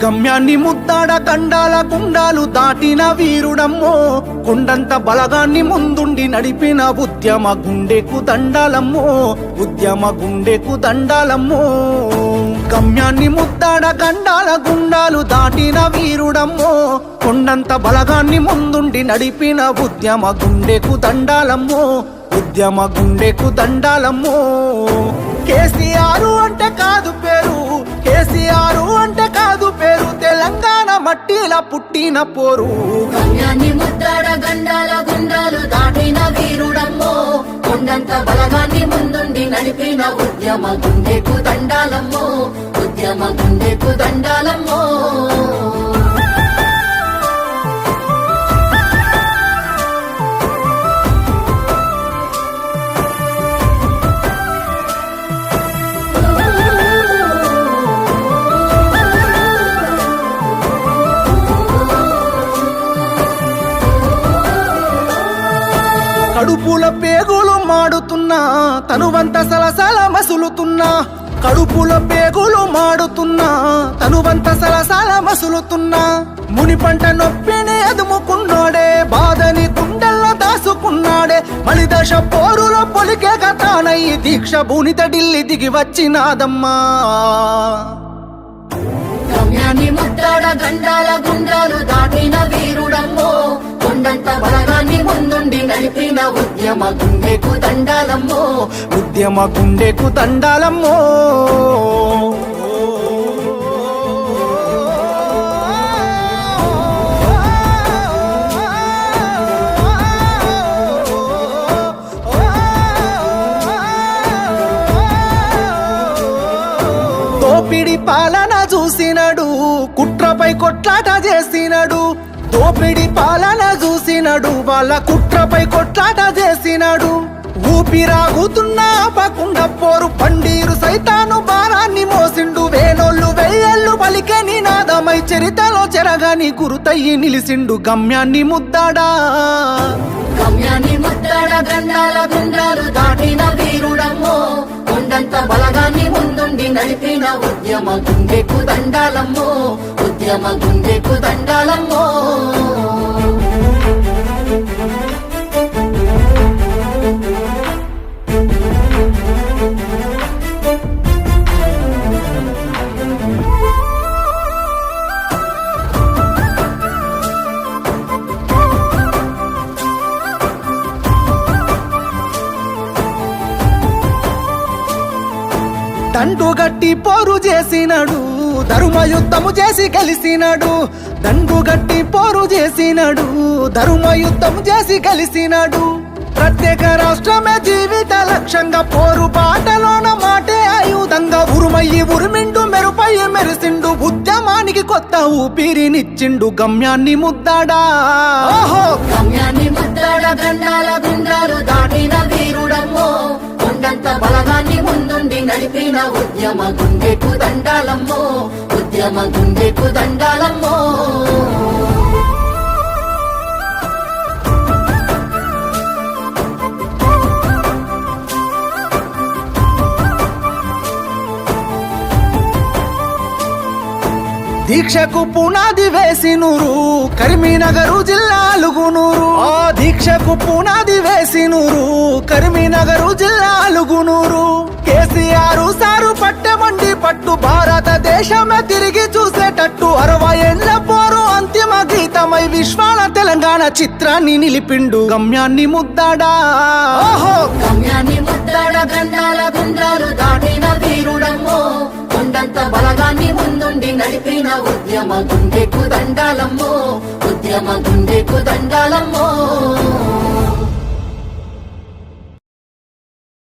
గమ్యాన్ని ముద్దాడ గండాల గుండాలు దాటిన వీరుడమ్మో, కొండంత బలగాన్ని ముందుండి నడిపిన ఉద్యమ గుండెకు దండాలమ్మో, ఉద్యమ గుండెకు దండాలమ్మో. గమ్యాన్ని ముద్దాడ గండాల గుండాలు దాటిన వీరుడమ్మో, కొండంత బలగాన్ని ముందుండి నడిపిన ఉద్యమ గుండెకు దండాలమ్మో, ఉద్యమ గుండెకు దండాలమ్మో. కేసీఆర్ అంటే కాదు పేరు, కేసీఆర్ అంటే కాదు పేరు, తెలంగాణ మట్టిలా పుట్టిన పోరు. గమ్యాన్ని ముద్దాడ గండాల గుండాలు దాటిన వీరుడమ్మో, కొండంత బలగాన్ని ముందుండి నడిపిన ఉద్యమ గుండెకు దండాలమ్మో, ఉద్యమ గుండెకు దండాలమ్మో. కడుపుల పేగులు మాడుతున్నా, తనువంత సలసల మసులుతున్నా, కడుపుల పేగులు మాడుతున్నా, తనువంత సలసల మసులుతున్నా. ముని పంట నొప్పిని ఎదుముకున్నాడే, బాధని గుండెల్లో దాసుకున్నాడే, మలిదశ పోరులో పొలికే గతానయ్యి దీక్ష భూనిత ఢిల్లీ దిగి వచ్చినాదమ్మా. గమ్యాన్ని ముద్దాడ గండాల గుండాలు దాటిన వీరుడమ్మో, కొండంత బలగాన్ని ముందుండి నడిపిన ఉద్యమ గుండెకు దండాలమ్మో, ఉద్యమ గుండెకు దండాలమ్మో. దోపిడి పాలన చూసినడు, కుట్రపై కొట్లాట చేసినడు, దోపిడి పాలన చూసినడు, వాళ్ళ కుట్రపై కొట్లాట చేసినాడు. ఊపిరాగుతున్నా ఆపకుండా పోరు పండీరు సైతాను భారాన్ని మోసిండు, వేనోళ్ళు వెయ్యేళ్ళు పలికే నినాదమై చరితలో చెరగాని గురుతయ్యి నిలిసిండు. గమ్యాన్ని ముద్దాడా, గమ్యాన్ని ముద్దాడ గండాల గుండాలు దాటిన వీరుడమ్మో, కొండంత బలగాన్ని ముందుండి నడిపిన ఉద్యమ గుండెకు దండాలమ్మో, ఉద్యమ గుండెకు దండాలమ్మో. దండుగట్టి పోరు చేసినడు, ధర్మయుద్ధము చేసి గెలిసినాడు, దండుగట్టి పోరు చేసినడు, ధర్మయుద్ధము చేసి గెలిసినాడు. ప్రత్యేక రాష్ట్రమే జీవిత లక్ష్యంగా పోరు బాటలోన మాటే ఆయుధంగా ఉరుమయ్యి ఉరిమిండు, మెరుపయ్యి మెరిసిండు, ఉద్యమానికి కొత్త ఊపిరినిచ్చిండు. గమ్యాన్ని ముద్దాడా, ఓహో గమ్యాన్ని ముద్దాడ గండాల గుండాలు దాటిన వీరుడమ్మో, కొండంత బలగాన్ని ముందుండి నడిపిన ఉద్యమ గుండెకు దండాలమ్మో, ఉద్యమ గుండెకు దండాలమ్మో. దీక్షకు పునాది వేసినూరు, కరీంనగర్ జిల్లా అలుగునూరు. ఆ దీక్షకు పునాది వేసినూరు, కరీంనగర్ జిల్లా అలుగునూరు. కేసీఆర్ సారు పట్టమండి పట్టు, భారతదేశమే తిరిగి చూసేటట్టు 60 ఏళ్ల పోరు అంతిమ గీతమై విశ్వాల తెలంగాణ చిత్రాన్ని నిలిపిండు. గమ్యాన్ని ముద్దాడా, ఓహో గమ్యాన్ని ముద్దాడ గండాల గుండాలు దాటిన వీరుడమ్మో, కొండంత బలగాన్ని ముందుండి నడిపిన ఉద్యమ గుండెకు దండాలమ్మో, ఉద్యమ గుండెకు దండాలమ్మో.